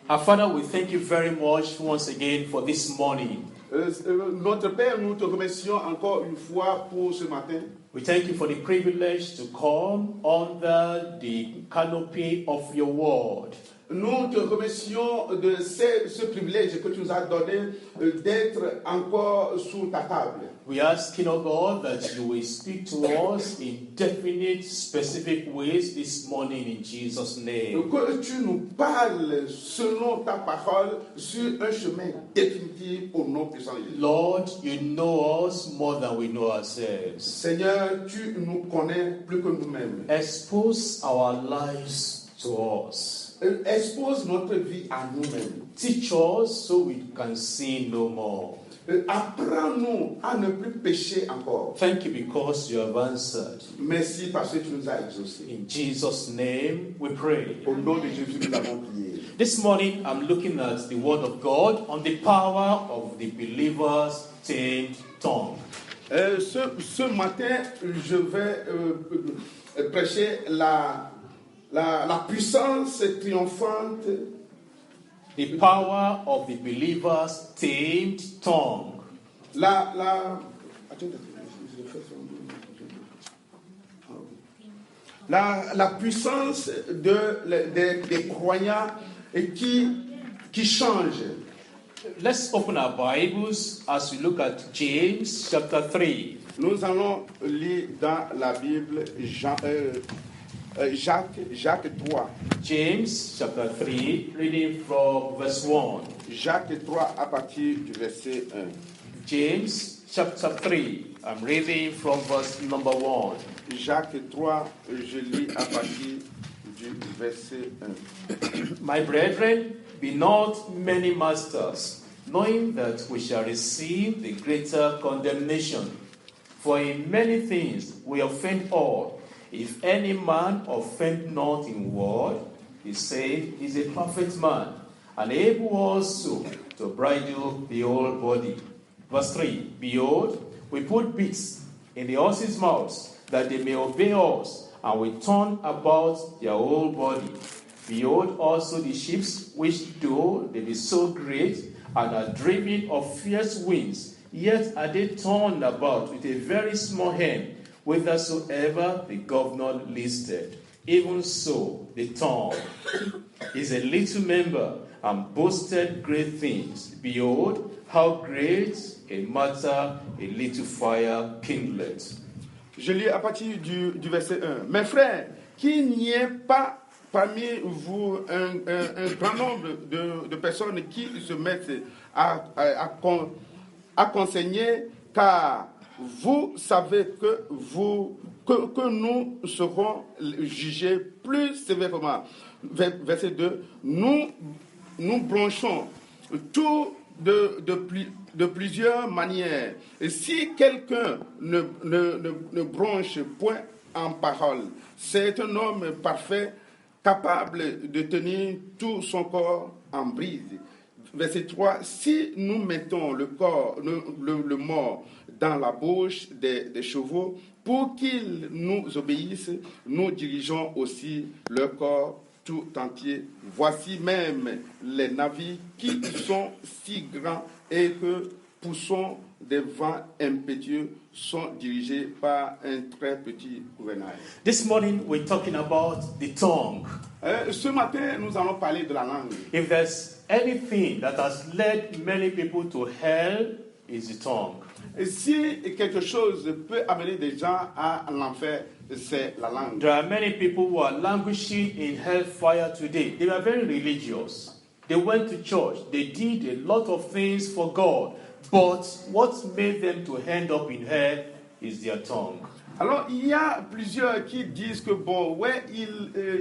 Our Father, we thank you very much once again for this morning. Notre Père, nous te remercions encore une fois pour ce matin. We thank you for the privilege to come under the canopy of your word. Nous te remercions de ce privilège que tu nous as donné d'être encore sous ta table. We ask, King God, that you will speak to us in definite, specific ways this morning in Jesus' name. Que tu nous parles selon ta parole sur un chemin définitif au nom puissant de Jésus. Lord, you know us more than we know ourselves. Seigneur, tu nous connais plus que nous-mêmes. Expose our lives to us. Expose notre vie à nous-mêmes. Teach us so we can sin no more. Apprends-nous à ne plus pécher encore. Thank you because you have answered. Merci parce que tu nous as exaucés. In Jesus' name we pray. Au nom de Jésus, nous avons prié. This morning I'm looking at the Word of God on the power of the believer's tamed tongue. Ce matin, je vais prêcher la puissance triomphante. The power of the believer's tamed tongue. La puissance des croyants qui change. Let's open our Bibles as we look at James chapter 3. Nous allons lire dans la Bible Jacques 3. James chapter 3, reading from verse 1. Jacques 3 à partir du verset 1. James chapter 3, I'm reading from verse number 1. Jacques 3, je lis à partir du verset 1. My brethren, be not many masters, knowing that we shall receive the greater condemnation. For in many things we offend all. If any man offend not in word, he said, is a perfect man, and able also to bridle the whole body. Verse 3, behold, we put bits in the horses' mouths, that they may obey us, and we turn about their whole body. Behold also the ships, which though they be so great, and are driven of fierce winds, yet are they turned about with a very small hand, whithersoever the governor listed. Even so, the tongue is a little member, and boasted great things. Behold, how great a matter a little fire kindleth. Je lis à partir du verset 1. Mes frères, qu'il n'y ait pas parmi vous un grand nombre de personnes qui se mettent à qu'enseigner, car vous savez que nous serons jugés plus sévèrement. Verset 2. Nous bronchons tout de plusieurs manières. Et si quelqu'un ne bronche point en parole, c'est un homme parfait, capable de tenir tout son corps en brise. Verset 3. Si nous mettons le mort dans la bouche des chevaux pour qu'ils nous obéissent, nous dirigeons aussi leur corps tout entier. Voici même les navires qui sont si grands et que poussons des vents impétueux sont dirigés par un très petit gouvernail. This morning we're talking about the tongue. Ce matin, nous allons parler de la langue. If there's anything that has led many people to hell, it's the tongue. Et si quelque chose peut amener des gens à l'enfer, c'est la langue. There are many people who are languishing in hellfire today. They were very religious. They went to church. They did a lot of things for God. But what made them to end up in hell is their tongue. Alors, il y a plusieurs qui disent que,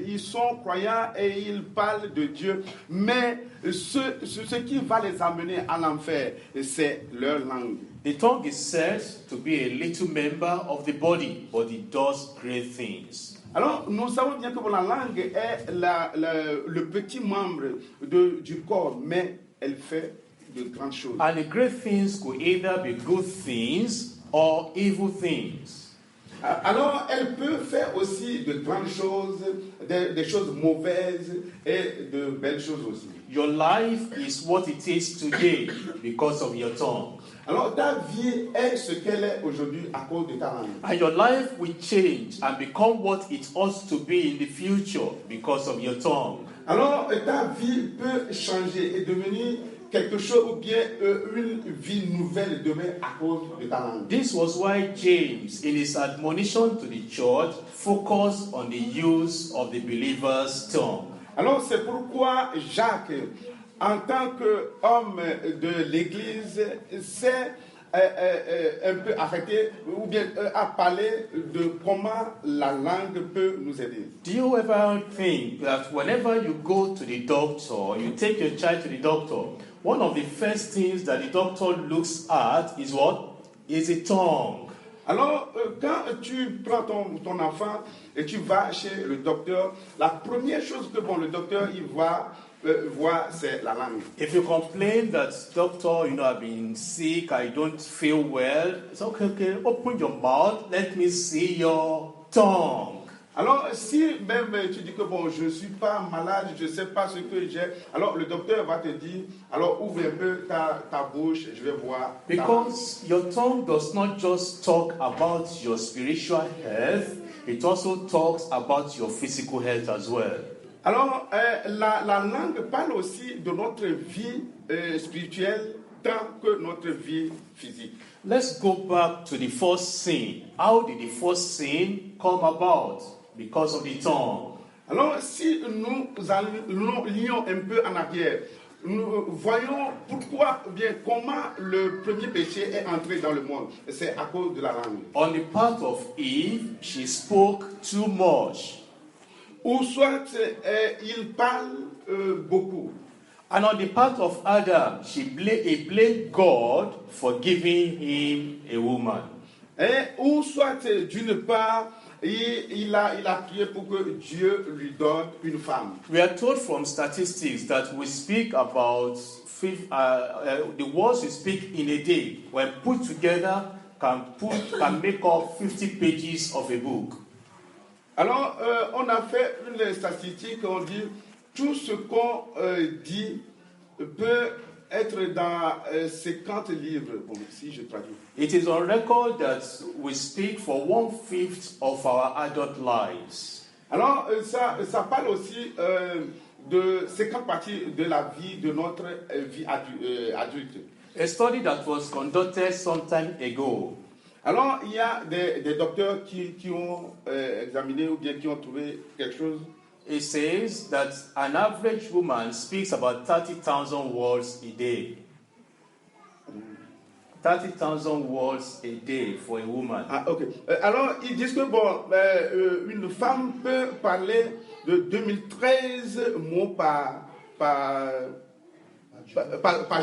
ils sont croyants et ils parlent de Dieu, mais ce qui va les amener à l'enfer, c'est leur langue. The tongue is said to be a little member of the body, but it does great things. Alors, nous savons bien que la langue est le petit membre du corps, mais elle fait de grandes choses. And the great things could either be good things or evil things. Alors, elle peut faire aussi de grandes choses, des choses mauvaises et de belles choses aussi. Your life is what it is today because of your tongue. Alors ta vie est ce qu'elle est aujourd'hui à cause de ta langue. And your life will change and become what it ought to be in the future because of your tongue. Alors ta vie peut changer et devenir quelque chose ou bien une vie nouvelle demain à cause de ta langue. This was why James, in his admonition to the church, focused on the use of the believer's tongue. Alors c'est pourquoi Jacques, en tant qu'homme de l'Église, s'est un peu arrêté ou bien a parlé de comment la langue peut nous aider. Do you ever think that whenever you go to the doctor, you take your child to the doctor, one of the first things that the doctor looks at is what? Is the tongue. Alors, quand tu prends ton enfant et tu vas chez le docteur, la première chose que le docteur il voit, c'est la langue. If you complain that, doctor, I've been sick, I don't feel well, it's okay, open your mouth, let me see your tongue. Alors, si même tu dis que je ne suis pas malade, je ne sais pas ce que j'ai, alors le docteur va te dire, alors ouvre un peu ta bouche, je vais voir. Because your tongue does not just talk about your spiritual health, it also talks about your physical health as well. Alors, la langue parle aussi de notre vie spirituelle tant que notre vie physique. Let's go back to the first sin. How did the first sin come about? Because of the tongue. Alors, si nous lions un peu en arrière, nous voyons pourquoi, bien comment le premier péché est entré dans le monde. C'est à cause de la langue. On the part of Eve, she spoke too much. Ou soit il parle beaucoup. And on the part of Adam, he blamed God for giving him a woman. Ou soit d'une part, il a prié pour que Dieu lui donne une femme. We are told from statistics that we speak about the words we speak in a day, when put together, can make up 50 pages of a book. Alors, on a fait une statistique, on dit tout ce qu'on dit peut être dans 50 livres, si je traduis. It is on record that we speak for 1/5 of our adult lives. Alors, ça parle aussi de 50 parties de la vie, de notre vie adulte. A study that was conducted some time ago. Alors, il y a des docteurs qui ont examiné ou bien qui ont trouvé quelque chose. It says that an average woman speaks about 30,000 words a day. 30,000 words a day for a woman. Ah, ok. Alors, ils disent que une femme peut parler de 2013 mots par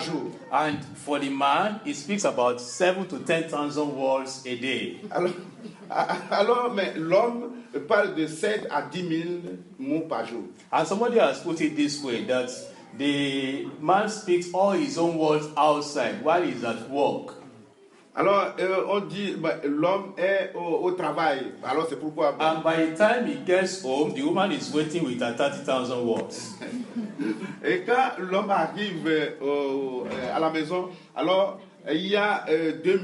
jour. And for the man, he speaks about 7,000 to 10,000 words a day. Alors, mais l'homme parle de 7 à 10 000 mots par jour. And somebody has put it this way, that the man speaks all his own words outside while he's at work. Alors, on dit l'homme est au travail. Alors, c'est pourquoi. And by the time he gets home, the woman is waiting with her 30,000 words. Et quand l'homme arrive à la maison, alors il y a 13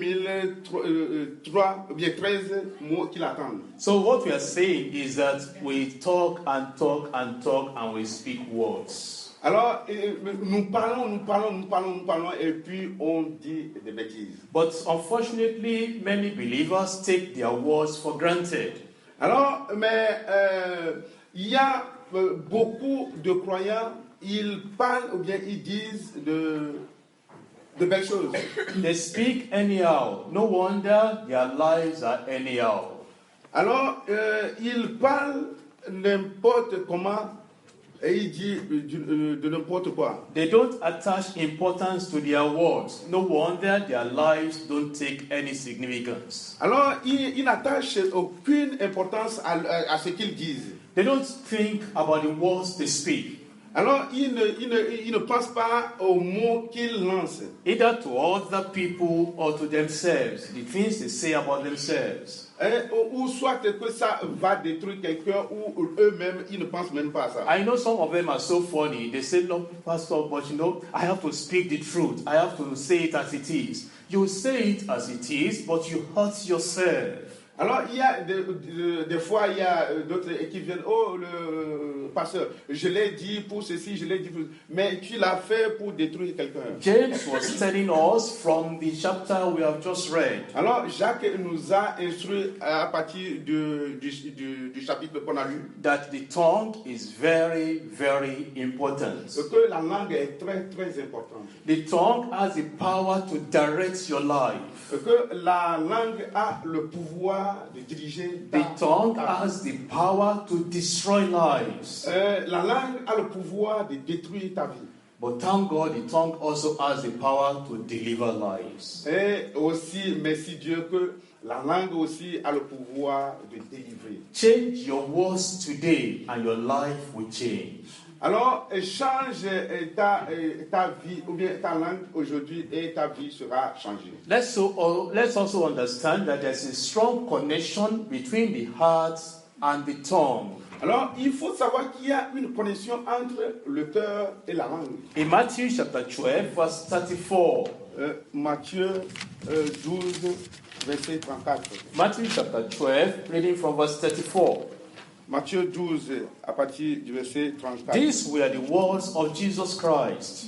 mots qui l'attendent. So what we are saying is that we talk and talk and talk and we speak words. Alors, nous parlons et puis on dit des bêtises. But unfortunately, many believers take their words for granted. Alors, mais il y a beaucoup de croyants, ils parlent ou bien ils disent de belles choses. They speak anyhow. No wonder their lives are anyhow. Alors, ils parlent n'importe comment. Et il dit de n'importe quoi. They don't attach importance to their words. No wonder their lives don't take any significance. Alors, ils n'attachent aucune importance à ce qu'ils disent. They don't think about the words they speak. Alors, il ne pense pas aux mots qu'il lance. either to other people or to themselves, the things they say about themselves. Ou soit que ça va détruire quelqu'un, ou eux-mêmes, ils ne pensent même pas à ça. I know some of them are so funny. They say, "Look, Pastor, but you know, I have to speak the truth. I have to say it as it is." You say it as it is, but you hurt yourself. Alors, il y a des fois, il y a d'autres qui viennent, oh, le pasteur, je l'ai dit pour ceci, je l'ai dit pour... Mais tu l'as fait pour détruire quelqu'un. James was telling us from the chapter we have just read. Alors, Jacques nous a instruit à partir du chapitre qu'on a lu. That the tongue is very, very important. Que la langue est très, très importante. The tongue has the power to direct your life. Que la langue a le pouvoir de diriger ta vie. The tongue has the power to destroy lives. La langue a le pouvoir de détruire ta vie. But thank God, the tongue also has the power to deliver lives. Et aussi, merci Dieu que la langue aussi a le pouvoir de délivrer. Change your words today and your life will change. Alors, change ta vie, ou bien ta langue aujourd'hui, et ta vie sera changée. Let's also understand that there's a strong connection between the heart and the tongue. Alors, il faut savoir qu'il y a une connexion entre le cœur et la langue. In Matthew chapter 12, verse 34. Matthieu 12, verset 34. Matthew chapter 12, reading from verse 34. Matthieu 12, à partir du verset 34. These were the words of Jesus Christ.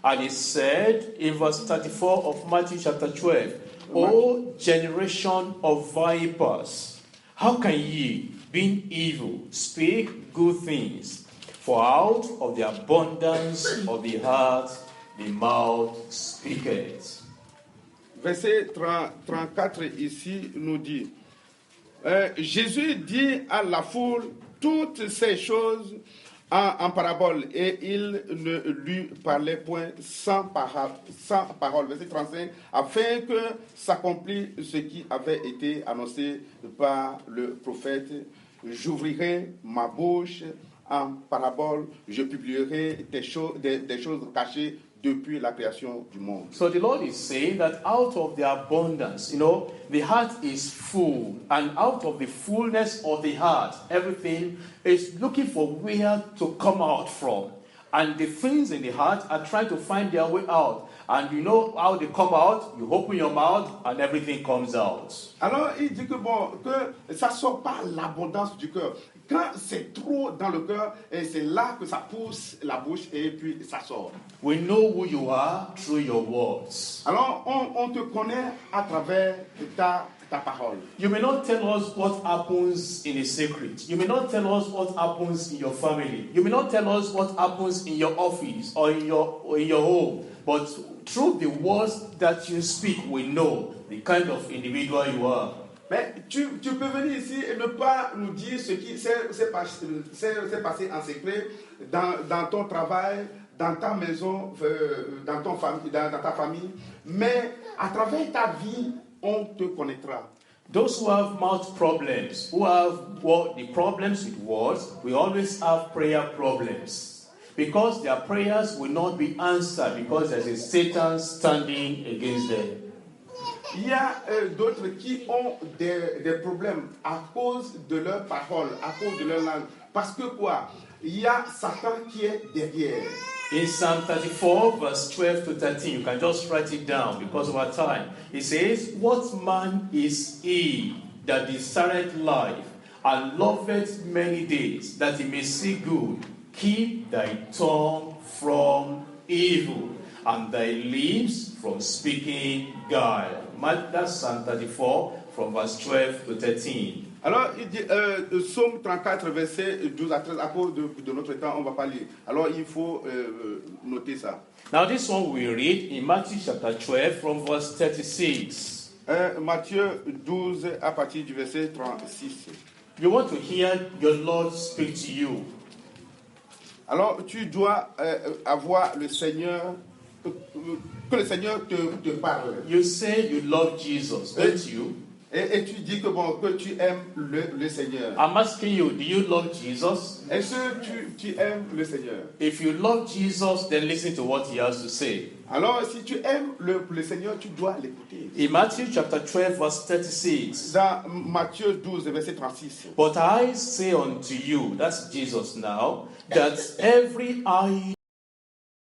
And he said in verse 34 of Matthew chapter 12, O generation of vipers, how can ye, being evil, speak good things? For out of the abundance of the heart, the mouth speaketh. Verset 34 ici nous dit, Jésus dit à la foule toutes ces choses en parabole, et il ne lui parlait point sans parole. Verset 35, afin que s'accomplisse ce qui avait été annoncé par le prophète. J'ouvrirai ma bouche en parabole, je publierai des choses cachées depuis la création du monde. So the Lord is saying that out of the abundance, the heart is full, and out of the fullness of the heart, everything is looking for where to come out from. And the things in the heart are trying to find their way out. And you know how they come out? You open your mouth and everything comes out. Alors il dit que ça sort par l'abondance du cœur. Quand c'est trop dans le cœur, et c'est là que ça pousse la bouche et puis ça sort. We know who you are through your words. Alors on te connaît à travers ta parole. You may not tell us what happens in a secret. You may not tell us what happens in your family. You may not tell us what happens in your office or in your home. But through the words that you speak, we know the kind of individual you are. Mais tu peux venir ici et ne pas nous dire ce qui s'est passé en secret dans ton travail, dans ta maison, dans ta famille. Mais à travers ta vie, on te connaîtra. Those who have mouth problems, who have the problems with words, we always have prayer problems. Because their prayers will not be answered because there's a Satan standing against them. Il y a d'autres qui ont des problèmes à cause de leur parole, à cause de leur langue. Parce que quoi? Il y a Satan qui est derrière. In Psalm 34, verse 12 to 13, you can just write it down because of our time. It says, What man is he that desireth life and loveth many days, that he may see good? Keep thy tongue from evil, and thy lips from speaking guile. That's Psalm 34, from verse 12 to 13. Alors, il dit, Psaume 34, verset 12 à 13, à cause de notre temps, on ne va pas lire. Alors, il faut noter ça. Now, this one we read in Matthew chapter 12, from verse 36. Matthieu 12, à partir du verset 36. You want to hear your Lord speak to you. Alors, tu dois avoir le Seigneur, que le Seigneur te parle. You say you love Jesus, don't you? Et tu dis que tu aimes le Seigneur. I'm asking you, do you love Jesus? Est-ce que tu aimes le Seigneur? If you love Jesus, then listen to what he has to say. Alors, si tu aimes le Seigneur, tu dois l'écouter. In Matthew chapter 12, verse 36. Dans Matthieu 12, verset 36. But I say unto you, that's Jesus now, that every eye